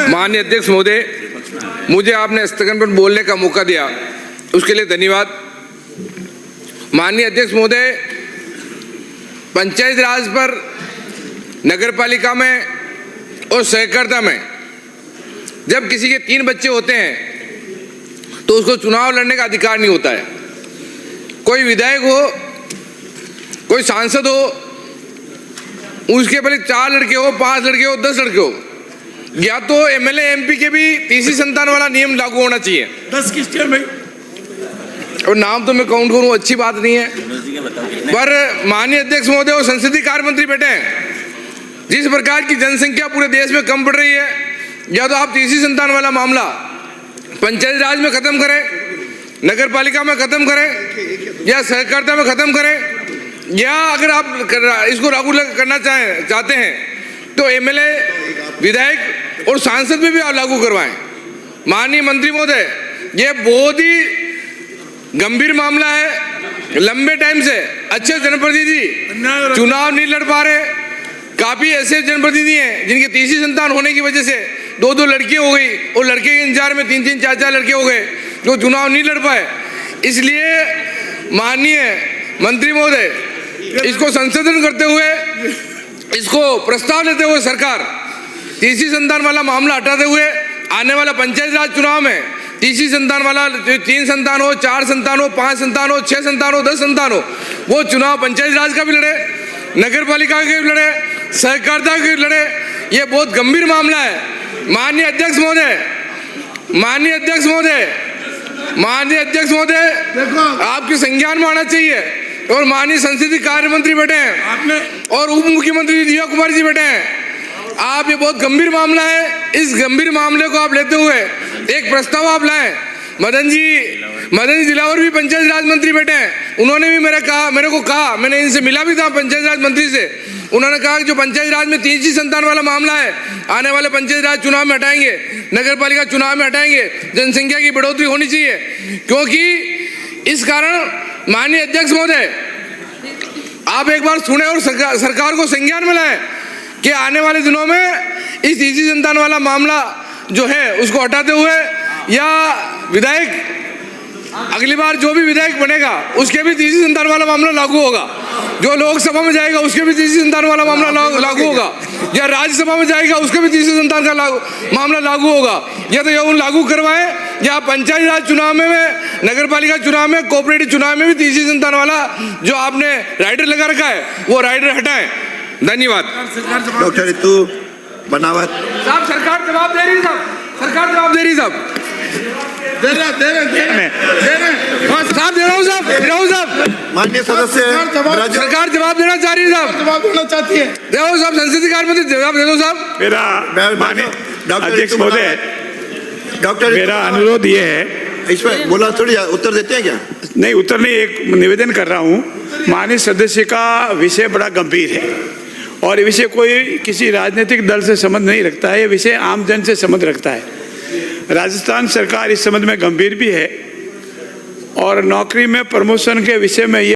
माननीय अध्यक्ष महोदय, मुझे आपने स्थगन पर बोलने का मौका दिया, उसके लिए धन्यवाद। माननीय अध्यक्ष महोदय, पंचायत राज पर नगरपालिका में और सहकारिता में जब किसी के 3 बच्चे होते हैं तो उसको चुनाव लड़ने का अधिकार नहीं होता है। कोई विधायक हो, कोई सांसद हो, उसके पहले 4 लड़के हो, 5 लड़के हो, 10 लड़के हो, या तो एमएलए एमपी के भी तीसरी संतान वाला नियम लागू होना चाहिए। 10 किसके भाई? और नाम तो मैं काउंट करूं, अच्छी बात नहीं है, पर माननीय अध्यक्ष महोदय और संसदीय कार्य मंत्री बैठे हैं, जिस प्रकार की जनसंख्या पूरे देश में कम बढ़ रही है, या तो आप तीसरी संतान वाला मामला पंचायत राज में खत्म करें, नगरपालिका में खत्म करें, या सहकारिता में खत्म करें, या अगर आप इसको लागू करना चाहते हैं तो एमएलए, विधायक और सांसद में भी आप लागू करवाएं। माननीय मंत्री महोदय, ये बहुत ही गंभीर मामला है। लंबे टाइम से अच्छे जनप्रतिनिधि चुनाव नहीं लड़ पा रहे। काफी ऐसे जनप्रतिनिधि हैं जिनके तीसरी संतान होने की वजह से 2-2 लड़कियां हो गई और लड़के के इंतजार में 3-3, 4-4 लड़के हो गए जो चुनाव नहीं लड़ पाए। इसलिए माननीय मंत्री महोदय, इसको संशोधन करते हुए, इसको प्रस्ताव लेते हुए सरकार तीसरी संतान वाला मामला हटाते हुए आने वाला पंचायत राज चुनाव में तीसरी संतान वाला, 3 संतान हो, 4 संतान हो, 5 संतान हो, 6 संतान हो, 10 संतान हो, वो चुनाव पंचायत राज का भी लड़े, नगरपालिका के भी लड़े, सहकारिता के भी लड़े। ये बहुत गंभीर मामला है। माननीय अध्यक्ष महोदय, माननीय अध्यक्ष महोदय, माननीय अध्यक्ष महोदय, आपके संज्ञान में आना चाहिए। और माननीय संसदीय कार्य मंत्री बैठे हैं और उप मुख्यमंत्री दिव्या कुमार जी बैठे हैं। आप, ये बहुत गंभीर मामला है, इस गंभीर मामले को आप लेते हुए एक प्रस्ताव आप लाएं। मदन जी दिलावर भी पंचायत राज मंत्री बैठे हैं, उन्होंने भी मेरे को कहा, मैंने इनसे मिला भी था पंचायत राज मंत्री से, उन्होंने कहा कि जो पंचायत राज में तीसरी संतान वाला मामला है, आने वाले पंचायत राज चुनाव में हटाएंगे, नगरपालिका चुनाव में हटाएंगे, जनसंख्या की बढ़ोतरी होनी चाहिए। क्योंकि इस कारण माननीय अध्यक्ष महोदय, आप एक बार सुने और सरकार को संज्ञान में लाएं कि आने वाले दिनों में इस तीसरी संतान वाला मामला जो है उसको हटाते हुए, या विधायक, अगली बार जो भी विधायक बनेगा उसके भी तीसरी संतान वाला मामला लागू होगा, जो लोकसभा में जाएगा उसके भी तीसरी संतान वाला मामला लागू होगा, या राज्यसभा में जाएगा उसके भी तीसरी संतान का मामला लागू होगा। या तो ये लागू करवाएं, या पंचायत राज चुनाव में, नगरपालिका चुनाव में, कोऑपरेटिव चुनाव में भी तीसरी संतान वाला जो आपने राइडर लगा रखा है वो राइडर हटाएं। धन्यवाद। डॉक्टर रितु बनावत साहब, सरकार जवाब दे रही साहब, सरकार जवाब दे रही साहब, दे रहे साहब, दे रहा हूँ साहब, माननीय सदस्य, सरकार जवाब देना चाह रही है साहब, जवाब देना चाहती है। देखो साहब, संसदीय कार्य मंत्री जवाब दे दो साहब। मेरा अध्यक्ष महोदय, डॉक्टर, मेरा अनुरोध ये है, इसमें बोला थोड़ी उत्तर देते हैं क्या? नहीं उत्तर नहीं, एक निवेदन कर रहा हूँ। माननीय सदस्य का विषय बड़ा गंभीर है और ये विषय कोई किसी राजनीतिक दल से संबंध नहीं रखता है, ये विषय आम जन से संबंध रखता है। राजस्थान सरकार इस संबंध में गंभीर भी है और नौकरी में प्रमोशन के विषय में ये